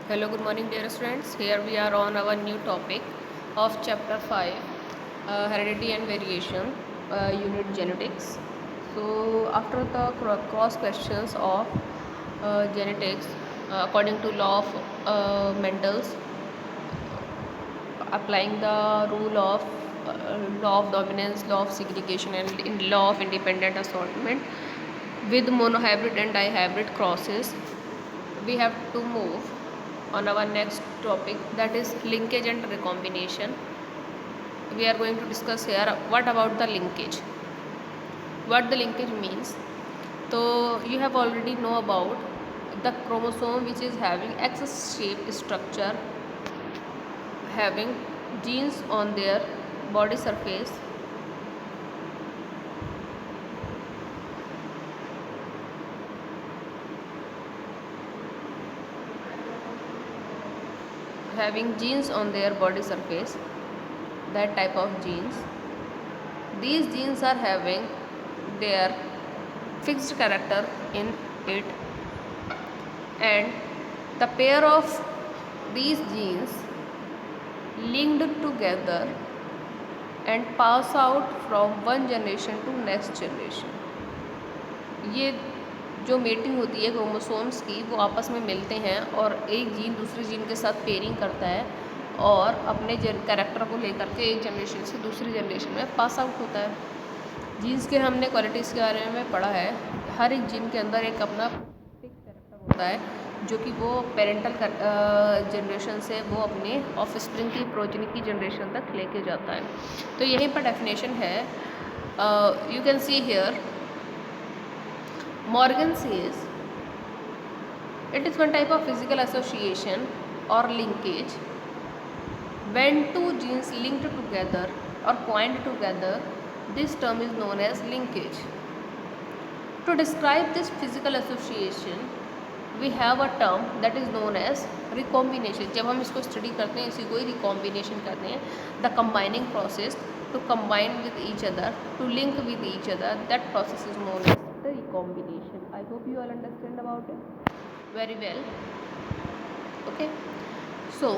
Hello, good morning, dear students. Here we are on our new topic of chapter 5, heredity and variation, unit genetics. So, after the cross questions of genetics, according to law of Mendel's, applying the rule of law of dominance, law of segregation, and in law of independent assortment with monohybrid and dihybrid crosses, we have to move on our next topic, that is linkage and recombination. We are going to discuss here what about the linkage, what the linkage means. So you have already know about the chromosome which is having X shaped structure, having genes on their body surface, having genes on their body surface, that type of genes. These genes are having their fixed character in it, and the pair of these genes linked together and pass out from one generation to next generation. ये जो mating होती है chromosomes की, वो आपस में मिलते हैं और एक जीन दूसरे जीन के साथ पेयरिंग करता है और अपने कैरेक्टर को लेकर के एक जनरेशन से दूसरी जनरेशन में पास आउट होता है। जीन्स के हमने क्वालिटीज़ के बारे में पढ़ा है। हर एक जीन के अंदर एक अपना फिक्स कैरेक्टर होता है जो कि वो पेरेंटल जनरेशन से वो अपने ऑफस्प्रिंग की प्रोजनी की जनरेशन तक लेके जाता है। तो यहीं पर डेफिनेशन है, you can see here Morgan says it is one type of physical association or linkage when two genes linked together or point together. This term is known as linkage. To describe this physical association, we have a term that is known as recombination. जब हम इसको study करते हैं, इसी को ही recombination कहते हैं. The combining process to combine with each other, to link with each other, that process is known as the recombination. I hope you all understand about it very well. Okay, so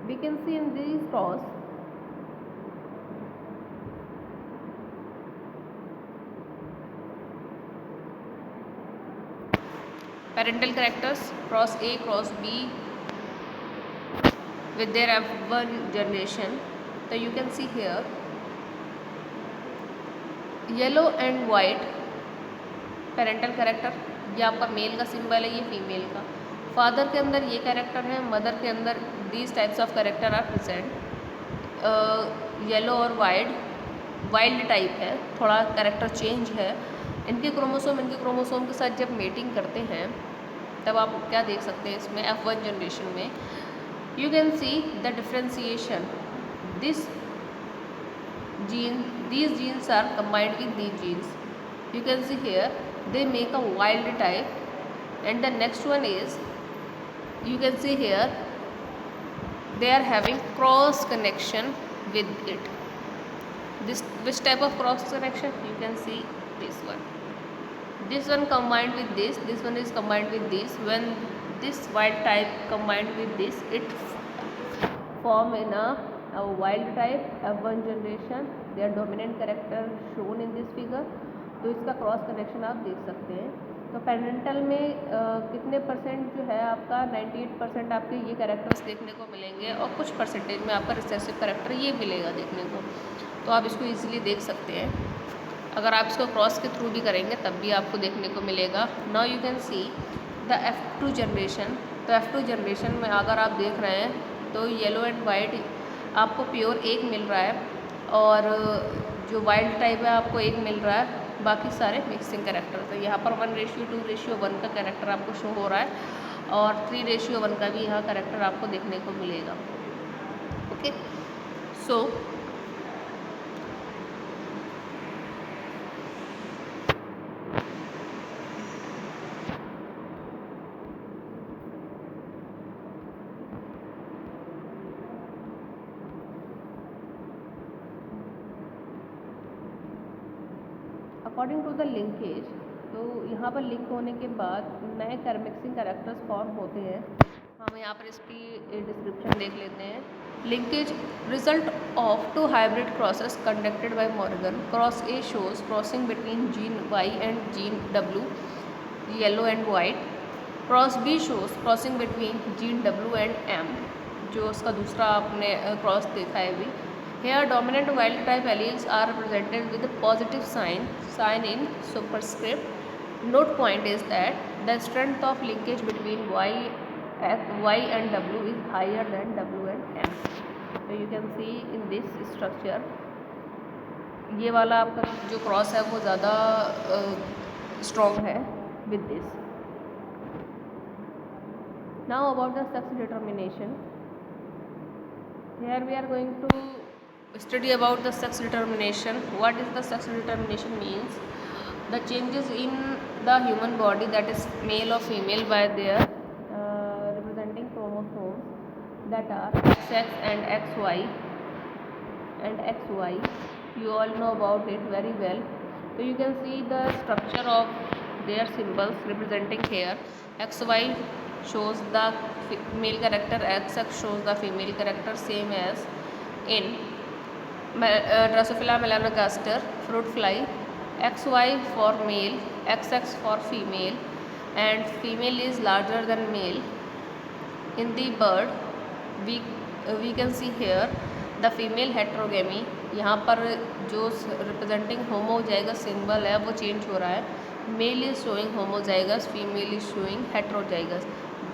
we can see in these cross parental characters cross A, cross B with their F1 generation. So you can see here yellow and white parental character, ये आपका mail का symbol है, ये female का। Father के अंदर ये character है, मदर के अंदर these types of character are present. Yellow और वाइट वाइल्ड टाइप है, थोड़ा कैरेक्टर चेंज है। इनके क्रोमोसोम के साथ जब मेटिंग करते हैं तब आप क्या देख सकते हैं इसमें F1 जनरेशन में, you can see the differentiation. These genes are combined with these genes. You can see here they make a wild type, and the next one is, you can see here they are having cross connection with it. This which type of cross connection? You can see this one. This one combined with this one is combined with this. When this wild type combined with this, it form in a wild type F1 generation. Their dominant character shown in this figure. तो इसका cross connection आप देख सकते हैं। तो parental में कितने percent जो है आपका 98% आपके ये कैरेक्टर्स देखने को मिलेंगे और कुछ परसेंटेज में आपका रिसेसिव कैरेक्टर ये मिलेगा देखने को। तो आप इसको इजीली देख सकते हैं। अगर आप इसको क्रॉस के थ्रू भी करेंगे तब भी आपको देखने को मिलेगा। Now you can see the F2 generation. तो F2 जनरेशन में अगर आप देख रहे हैं तो येलो एंड वाइट आपको प्योर एक मिल रहा है, और जो वाइल्ड टाइप है आपको एक मिल रहा है, बाकी सारे मिक्सिंग कैरेक्टर्स है। यहाँ पर 1:2:1 का कैरेक्टर आपको शो हो रहा है और 3:1 का भी यहाँ कैरेक्टर आपको देखने को मिलेगा। Okay, so according to the linkage, तो यहाँ पर लिंक होने के बाद नए मिक्सिंग कैरेक्टर्स फॉर्म होते हैं। हम यहाँ पर इसकी डिस्क्रिप्शन देख लेते हैं। Linkage result of two hybrid crosses conducted by Morgan. Cross A shows crossing between gene Y and gene W, yellow and white. Cross B shows crossing between gene W and M, जो उसका दूसरा आपने cross देखा है अभी। Here dominant wild type alleles are represented with positive sign in superscript. Note point is that the strength of linkage between Y and W is higher than W and M. So you can see in this structure, ये वाला आपका जो cross है वो ज़्यादा strong है with this. Now about the sex determination. Here we are going to study about the sex determination. What is the sex determination means? The changes in the human body, that is male or female, by their representing chromosomes that are XX and XY and XY. You all know about it very well. So you can see the structure of their symbols representing here. XY shows the male character, XX shows the female character, same as in Drosophila melanogaster fruit fly. XY for male, XX for female, and female is larger than male. In the bird, we can see here the female heterogamy. यहाँ पर जो representing homozygous symbol है वो change हो रहा है. Male is showing homozygous, female is showing heterozygous.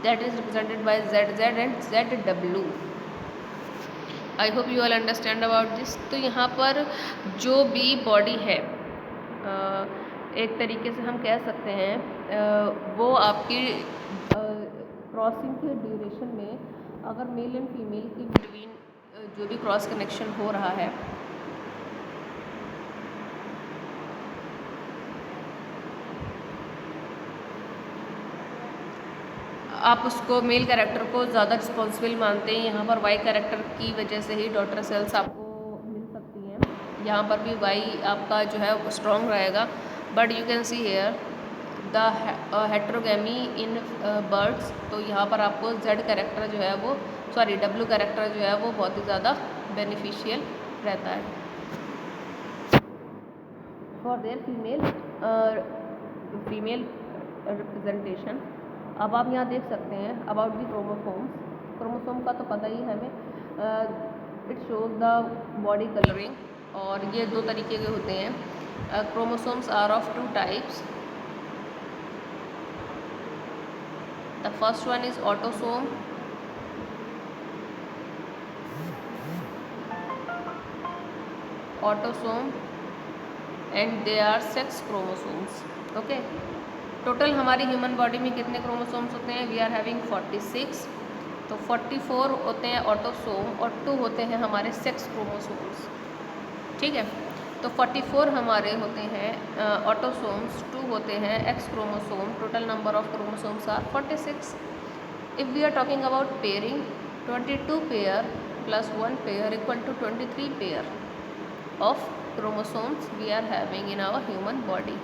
That is represented by ZZ and ZW. I hope you all understand about this. तो यहाँ पर जो भी body है, एक तरीके से हम कह सकते हैं वो आपकी क्रॉसिंग के ड्यूरेशन में अगर मेल एंड फीमेल के बिटवीन जो भी क्रॉस कनेक्शन हो रहा है, आप उसको मेल कैरेक्टर को ज़्यादा रिस्पॉन्सिबल मानते हैं। यहाँ पर वाई कैरेक्टर की वजह से ही डॉटर सेल्स आपको मिल सकती हैं। यहाँ पर भी वाई आपका जो है वो स्ट्रॉन्ग रहेगा। But you can see here the heterogamy in birds, तो यहाँ पर आपको जेड कैरेक्टर जो है वो डब्ल्यू कैरेक्टर जो है वो बहुत ही ज़्यादा बेनिफिशियल रहता है फॉर देयर फीमेल रिप्रेजेंटेशन। अब आप यहाँ देख सकते हैं अबाउट दी क्रोमोसोम का तो पता ही है हमें। It shows the body colouring, और ये दो तरीके के होते हैं। Chromosomes are of two types. The first one is autosome, and they are sex chromosomes. Okay, total हमारी ह्यूमन बॉडी में कितने क्रोमोसोम्स होते हैं? We are having 46। तो 44 होते हैं ऑटोसोम और 2 होते हैं हमारे सेक्स क्रोमोसोम्स। ठीक है, तो 44 हमारे होते हैं ऑटोसोम्स, 2 होते हैं X chromosome. Total number of chromosomes are 46। If we are talking about pairing, 22 pair plus 1 pair equal to 23 pair of chromosomes we are having in our human body.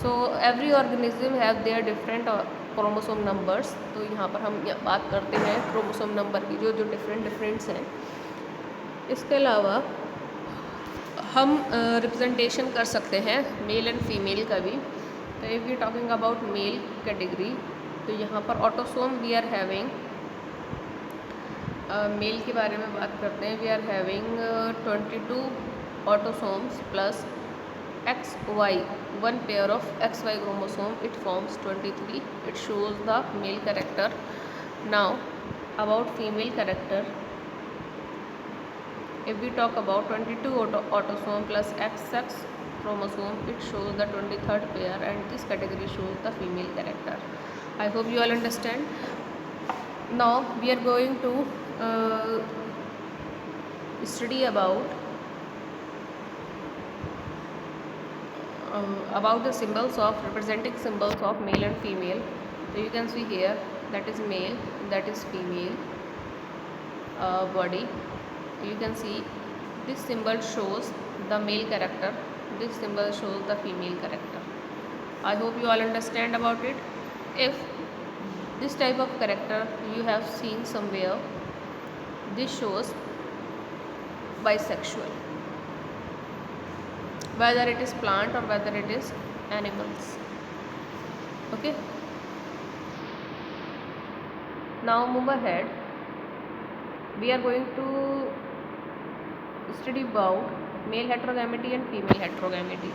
So every organism have their different chromosome numbers. तो यहाँ पर हम बात करते हैं chromosome number की, जो डिफरेंट्स हैं। इसके अलावा हम रिप्रेजेंटेशन कर सकते हैं मेल एंड फीमेल का भी। तो if you talking about male category, तो यहाँ पर autosome we are having, male के बारे में बात करते हैं। We are having 22 autosomes plus XY, 1 pair of XY chromosome, it forms 23. It shows the male character. Now about female character, if we talk about 22 autosome plus XX chromosome, it shows the 23rd pair, and this category shows the female character. I hope you all understand. Now we are going to study about the symbols of representing symbols of male and female. So you can see here that is male, that is female body. You can see this symbol shows the male character, this symbol shows the female character. I hope you all understand about it. If this type of character you have seen somewhere, this shows bisexual, whether it is plant or whether it is animals. Okay, now move ahead. We are going to study about male heterogamety and female heterogamety.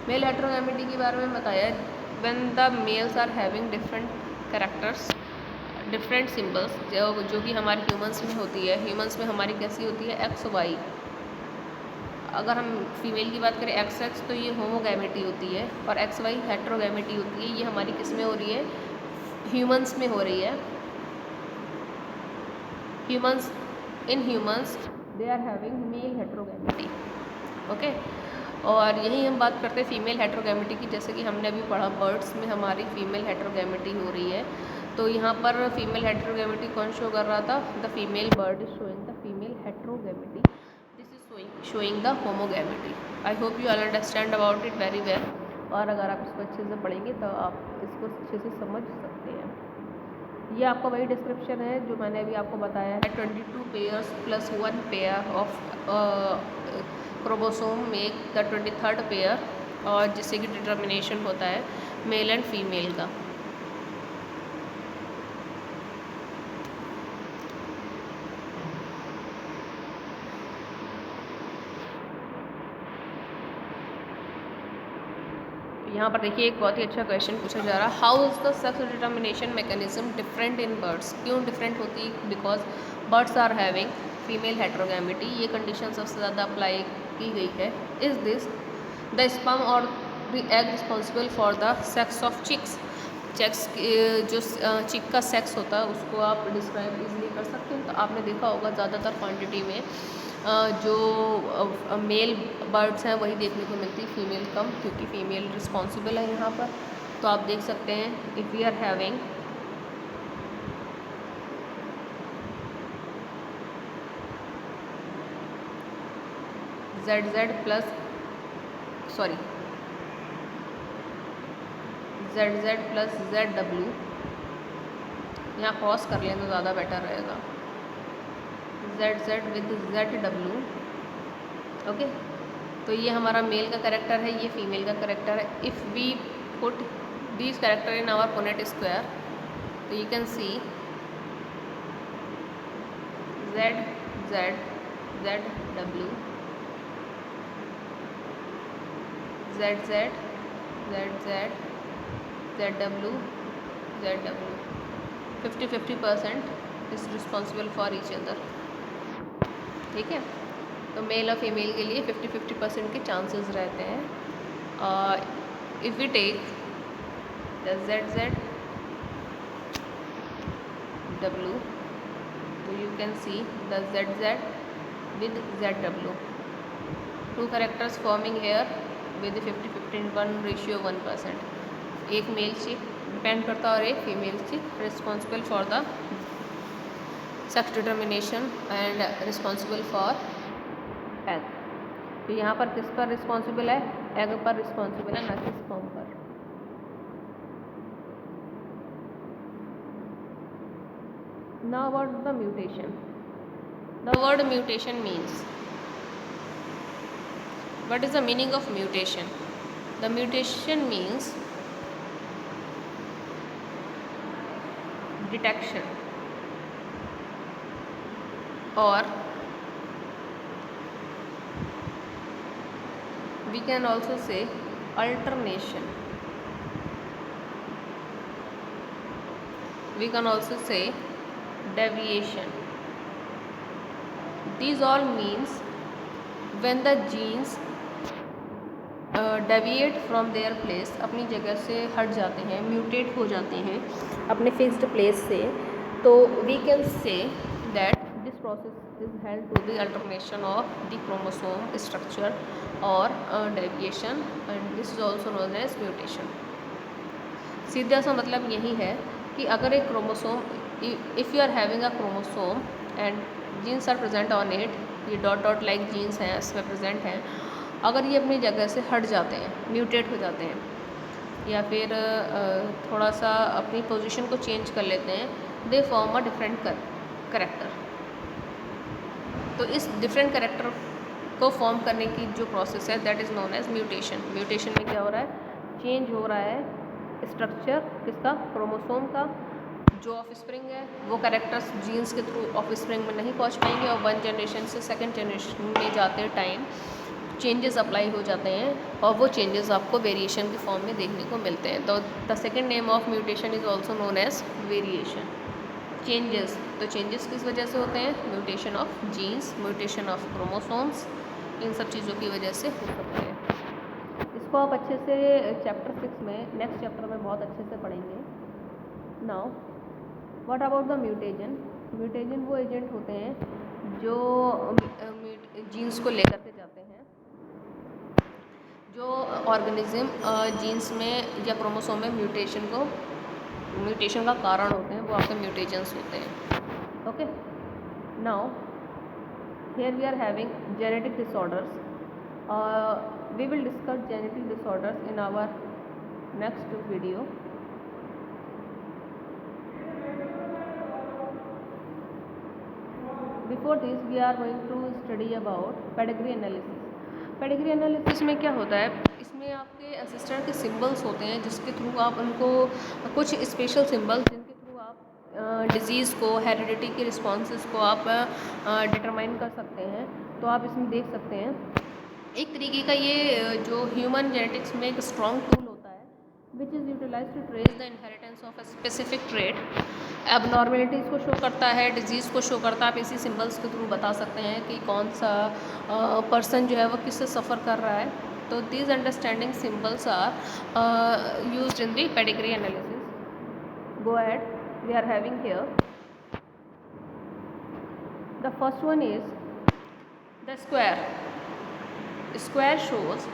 Male heterogamety के बारे में बताया when the males are having different characters, different symbols, जो कि हमारे humans में होती है. ह्यूमंस में हमारी कैसी होती है, एक्स वाई. अगर हम फीमेल की बात करें एक्स एक्स, तो ये होमोगैमिटी होती है, और एक्स वाई हेट्रोगैमिटी होती है. ये हमारी किस में हो रही है, ह्यूमंस में हो रही है. Humans, in humans they are having male heterogamety. Okay, और यही हम बात करते हैं फीमेल हेट्रोगैमिटी की. जैसे कि हमने अभी पढ़ा बर्ड्स में हमारी फीमेल हेट्रोगैमिटी हो रही है. तो यहाँ पर फीमेल हेट्रोगैमिटी कौन शो कर रहा था, the female bird is showing the female heterogamety, this is showing the homogamety. I hope you all understand about it very well. और अगर आप इसको अच्छे से पढ़ेंगे तो आप इसको अच्छे से समझ सकते हैं. ये आपका वही डिस्क्रिप्शन है जो मैंने अभी आपको बताया है. 22 pairs plus 1 pair of chromosome make the 23rd pair, और जिससे कि डिटर्मिनेशन होता है मेल एंड फीमेल का. यहाँ पर देखिए एक बहुत ही अच्छा क्वेश्चन पूछा जा रहा है. How is the sex determination mechanism different in birds. क्यों डिफरेंट होती है, because birds are having female heterogamety. ये कंडीशन सबसे ज़्यादा अप्लाई की गई है. इज़ दिस द स्पर्म और the egg responsible for the sex of chicks. Chicks जो चिक का सेक्स होता है उसको आप डिस्क्राइब इजीली कर सकते हैं. तो आपने देखा होगा ज़्यादातर क्वांटिटी में जो मेल बर्ड्स हैं वही देखने को मिलती है, फीमेल कम, क्योंकि फीमेल रिस्पॉन्सिबल है यहाँ पर. तो आप देख सकते हैं if we are having ZZ plus ZW, यहाँ क्रॉस कर लें तो ज़्यादा बेटर रहेगा. ZZ with ZW. ओके, तो ये हमारा मेल का करेक्टर है, ये फीमेल का करेक्टर है. If we put these character in our Punnett square, तो you can see ZZ ZW, ZZ ZZ ZW ZW. 50-50% is responsible for each other. ठीक है, तो मेल और फीमेल के लिए 50-50% के चांसेस रहते हैं. If we take the ZZ W, तो you can see the ZZ with ZW, two characters forming here with 50-50 ratio 1%. एक मेल चिक डिपेंड करता है और एक फीमेल चिक responsible for the sex determination and responsible for egg. तो यहाँ पर किस पर रिस्पॉन्सिबल है, एग पर रिस्पॉन्सिबल है, ना कि स्पर्म पर. Now about the mutation. The word mutation means, what is the meaning of mutation? The mutation means detection, or we can also say alternation. We can also say deviation. These all means when the genes deviate from their place, अपनी जगह से हट जाते हैं, mutate हो जाते हैं अपने फिक्स्ड प्लेस से, तो we can say that this process is held to the alternation of the chromosome structure और deviation, and this is also known as mutation. सीधा सा मतलब यही है कि अगर एक chromosome, if you are having a chromosome and genes are present on it, ये डॉट डॉट लाइक जीन्स हैं इसमें प्रेजेंट हैं, अगर ये अपनी जगह से हट जाते हैं, म्यूटेट हो जाते हैं, या फिर थोड़ा सा अपनी पोजीशन को चेंज कर लेते हैं, they form a different character. तो इस डिफरेंट करेक्टर को फॉर्म करने की जो प्रोसेस है that is known as mutation. Mutation में क्या हो रहा है, चेंज हो रहा है स्ट्रक्चर किसका, क्रोमोसोम का। जो ऑफ स्प्रिंग है वो कैरेक्टर्स जीन्स के थ्रू ऑफ स्प्रिंग में नहीं पहुंच पाएंगे, और वन जनरेशन से सेकंड जनरेशन में जाते टाइम चेंजेस अप्लाई हो जाते हैं, और वो चेंजेस आपको वेरिएशन के फॉर्म में देखने को मिलते हैं। तो the second name of mutation is also known as variation. Changes, तो चेंजेस किस वजह से होते हैं, mutation of genes, mutation of chromosomes, इन सब चीज़ों की वजह से हो सकते हैं। इसको आप अच्छे से चैप्टर 6 में, नेक्स्ट चैप्टर में बहुत अच्छे से पढ़ेंगे। Now what about the mutagen. Mutagen वो एजेंट होते हैं जो जीन्स को लेकर के जाते हैं, जो ऑर्गेनिज्म जीन्स में या क्रोमोसोम में म्यूटेशन का कारण होते हैं, वो आपके म्यूटेशंस होते हैं। Okay, now here we are having genetic disorders. We will discuss genetic disorders in our next video. Before this we are going to study about pedigree analysis. Pedigree analysis में क्या होता है, इसमें आपके एंसेस्टर के symbols होते हैं जिसके थ्रू आप उनको, कुछ स्पेशल सिंबल्स जिनके थ्रू आप डिजीज़ को, हेरिडिटी के रिस्पॉन्सेस को आप डिटरमाइन कर सकते हैं। तो आप इसमें देख सकते हैं एक तरीके का ये जो ह्यूमन जेनेटिक्स में एक स्ट्रॉन्ग टूल होता है which is utilise to trace the inheritance of a specific trait. Abnormalities को शो करता है, डिजीज़ को शो करता है। आप इसी सिंबल्स के थ्रू बता सकते हैं कि कौन सा पर्सन जो है वो किससे सफ़र कर रहा है। तो these understanding symbols are used in the pedigree analysis. Go ahead, we are having here the first one is the square. Square shows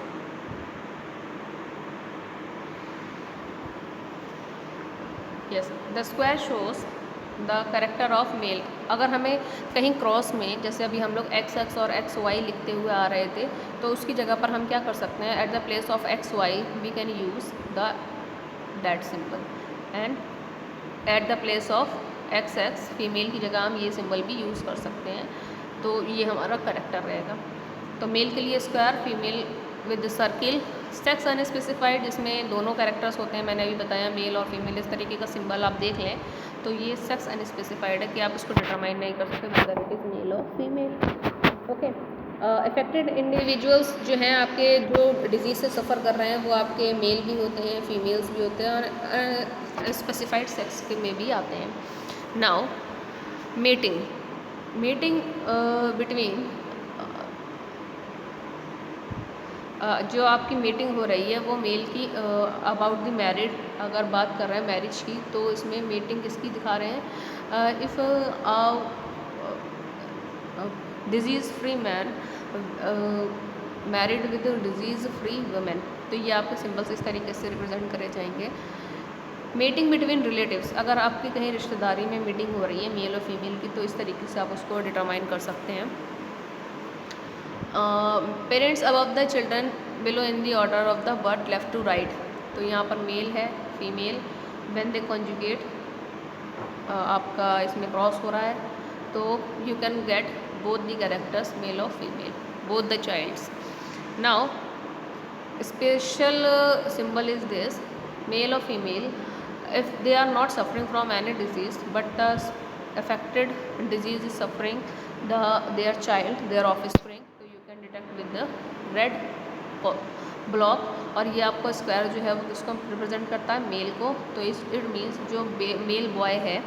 the square shows the character of male. अगर हमें कहीं क्रॉस में, जैसे अभी हम लोग XX और XY लिखते हुए आ रहे थे, तो उसकी जगह पर हम क्या कर सकते हैं, at the place of XY we can use the that symbol, and at the place of XX female की जगह हम ये सिंबल भी यूज़ कर सकते हैं। तो ये हमारा करेक्टर रहेगा। तो मेल के लिए square, female with circle. Sex unspecified, इसमें दोनों कैरेक्टर्स होते हैं, मैंने अभी बताया मेल और फीमेल। इस तरीके का सिंबल आप देख लें तो ये सेक्स अनस्पेसिफाइड है कि आप इसको डिटरमाइन नहीं कर सकते वेदर इट इज़ मेल और फीमेल। ओके, अफेक्टेड इंडिविजुअल्स जो हैं आपके, जो डिजीज़ से सफ़र कर रहे हैं, वो आपके मेल भी होते हैं, फीमेल्स भी होते हैं, और स्पेसिफाइड सेक्स के में भी आते हैं। नाउ मेटिंग बिटवीन जो आपकी मीटिंग हो रही है वो मेल की अबाउट द मैरिड, अगर बात कर रहे हैं मैरिज की, तो इसमें मीटिंग किसकी दिखा रहे हैं, if disease free man married with disease free women. तो ये आपके सिंबल्स इस तरीके से रिप्रेजेंट करे जाएंगे। मीटिंग बिटवीन रिलेटिव्स, अगर आपकी कहीं रिश्तेदारी में मीटिंग हो रही है मेल और फीमेल की, तो इस तरीके से आप उसको डिटरमाइन कर सकते हैं। Parents above the children below in the order of the birth left to right. तो यहाँ पर मेल है, फीमेल, व्हेन दे कॉन्जुगेट आपका इसमें क्रॉस हो रहा है, तो you can get both the characters male और female, both the childs. Now special symbol is this, male or female, if they are not suffering from any disease but the affected disease is suffering their child, their offspring, so you can detect with the red block। और ये आपका square जो है वो किसको represent करता है, mail को। तो इट मीन्स जो मेल बॉय है,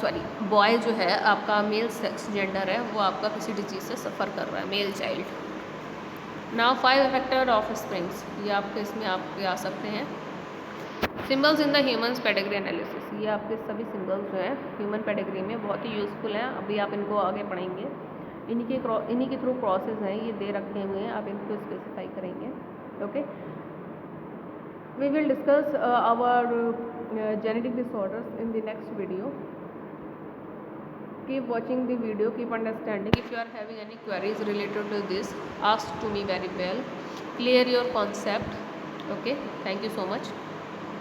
सॉरी बॉय जो है आपका मेल सेक्स जेंडर है, वो आपका किसी डिजीज से सफ़र कर रहा है, male child. Now 5 affected of springs, ये आपके इसमें आपके आ सकते हैं। Symbols in the human pedigree analysis, ये आपके सभी सिंबल्स जो हैं ह्यूमन पेडिग्री में बहुत ही यूज़फुल हैं। अभी आप इनको आगे पढ़ेंगे, इन्हीं के थ्रू क्रॉसेस हैं, ये दे रखे हुए हैं, आप इनको स्पेसिफाई करेंगे। Okay, we will discuss our genetic disorders in the next video. keep watching the video, keep understanding. If you are having any queries related to this, ask to me very well, clear your concept. Okay, thank you so much.